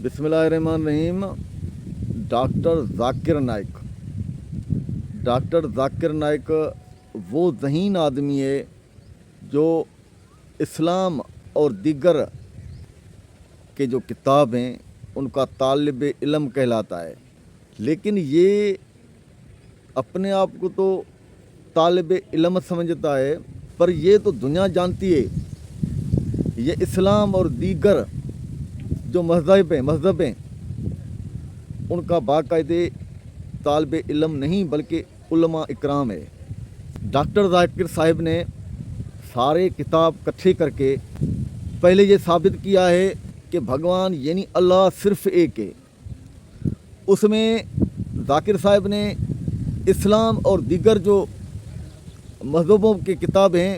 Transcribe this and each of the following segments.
बिस्मिल्लाहिर्रहमानिर्रहीम। डॉक्टर ज़ाकिर नाइक वो ज़हीन आदमी है जो इस्लाम और दीगर के जो किताब हैं उनका तालिब इल्म कहलाता है। लेकिन ये अपने आप को तो तालिब इल्म समझता है, पर ये तो दुनिया जानती है ये इस्लाम और दीगर जो मज़हब हैं उनका बाकायदे तालिब इल्म नहीं बल्कि उलमा इकराम है। डॉक्टर ज़ाकिर साहब ने सारे किताब इकट्ठे करके पहले ये साबित किया है कि भगवान यानी अल्लाह सिर्फ़ एक है। उसमें ज़ाकिर साहब ने इस्लाम और दीगर जो मज़हबों की किताब हैं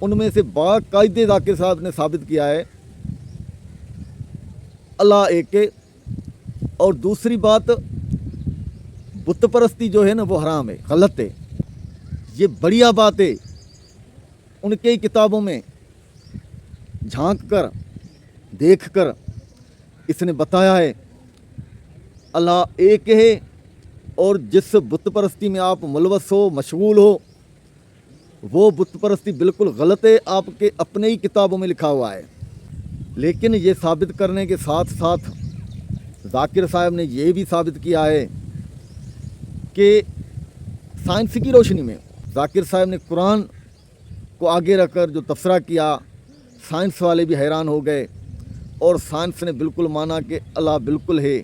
उनमें से बाकायदे ज़ाकिर साहब ने साबित किया है अल्लाह एक है। और दूसरी बात, बुत परस्ती जो है ना वो हराम है, गलत है। ये बढ़िया बात है। उनके ही किताबों में झांक कर देख कर इसने बताया है अल्लाह एक है, और जिस बुत परस्ती में आप मुलवस हो, मशगूल हो, वो बुत परस्ती बिल्कुल गलत है। आपके अपने ही किताबों में लिखा हुआ है। लेकिन ये साबित करने के साथ साथ ज़ाकिर साहब ने ये भी साबित किया है कि साइंस की रोशनी में ज़ाकिर साहब ने कुरान को आगे रखकर जो तबसरा किया, साइंस वाले भी हैरान हो गए और साइंस ने बिल्कुल माना कि अल्लाह बिल्कुल है।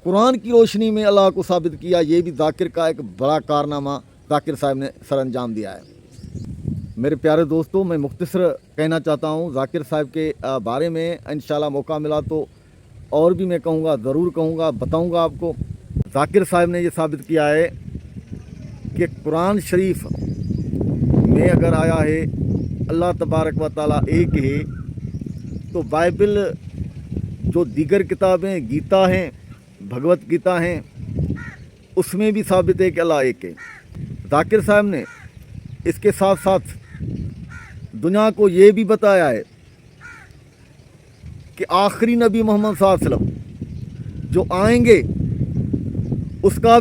कुरान की रोशनी में अल्लाह को साबित किया। ये भी ज़ाकिर का एक बड़ा कारनामा ज़ाकिर साहब ने सर अंजाम दिया है। मेरे प्यारे दोस्तों, मैं मुख्तसर कहना चाहता हूँ ज़ाकिर साहब के बारे में। इंशाल्लाह मौका मिला तो और भी मैं कहूँगा, ज़रूर कहूँगा, बताऊँगा आपको। ज़ाकिर साहब ने ये साबित किया है कि कुरान शरीफ में अगर आया है अल्लाह तबारक व तआला एक है, तो बाइबल जो दीगर किताबें गीता हैं, भगवत गीता हैं, उसमें भी साबित है कि अल्लाह एक है। ज़ाकिर साहब ने इसके साथ साथ दुनिया को ये भी बताया है कि आखिरी नबी मोहम्मद सल्लल्लाहु अलैहि वसल्लम जो आएंगे उसका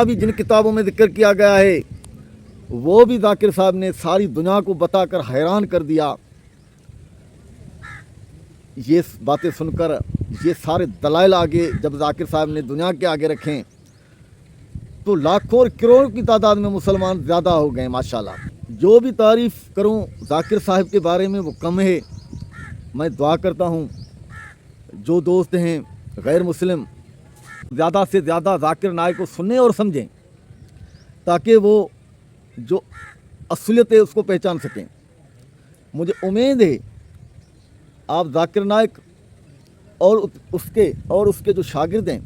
भी जिन किताबों में जिक्र किया गया है वो भी ज़ाकिर साहब ने सारी दुनिया को बताकर हैरान कर दिया। ये बातें सुनकर ये सारे दलाइल आगे जब ज़ाकिर साहब ने दुनिया के आगे रखें तो लाखों और करोड़ों की तादाद में मुसलमान ज़्यादा हो गए माशाल्लाह। जो भी तारीफ़ करूं ज़ाकिर साहब के बारे में वो कम है। मैं दुआ करता हूं जो दोस्त हैं गैर मुस्लिम ज़्यादा से ज़्यादा ज़ाकिर नाइक को सुने और समझें, ताकि वो जो असलियत है उसको पहचान सकें। मुझे उम्मीद है आप ज़ाकिर नाइक और उसके जो शागिर्द हैं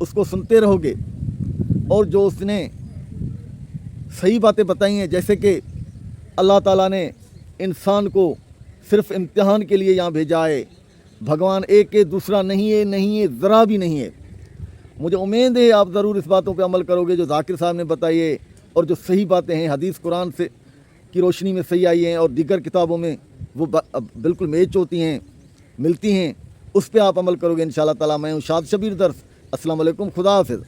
उसको सुनते रहोगे, और जो उसने सही बातें बताई हैं, जैसे कि अल्लाह ताला ने इंसान को सिर्फ़ इम्तिहान के लिए यहाँ भेजा है, भगवान एक है, दूसरा नहीं है, ज़रा भी नहीं है। मुझे उम्मीद है आप ज़रूर इस बातों पे अमल करोगे जो ज़ाकिर साहब ने बताई है, और जो सही बातें हैं हदीस कुरान से की रोशनी में सही आई हैं और दीगर किताबों में वो बिल्कुल मैच होती हैं, मिलती हैं, उस पर आप अमल करोगे इंशाअल्लाह ताला। मैं हूँ शाद शबीर दर्स। अस्सलाम वालेकुम, खुदा हाफिज़।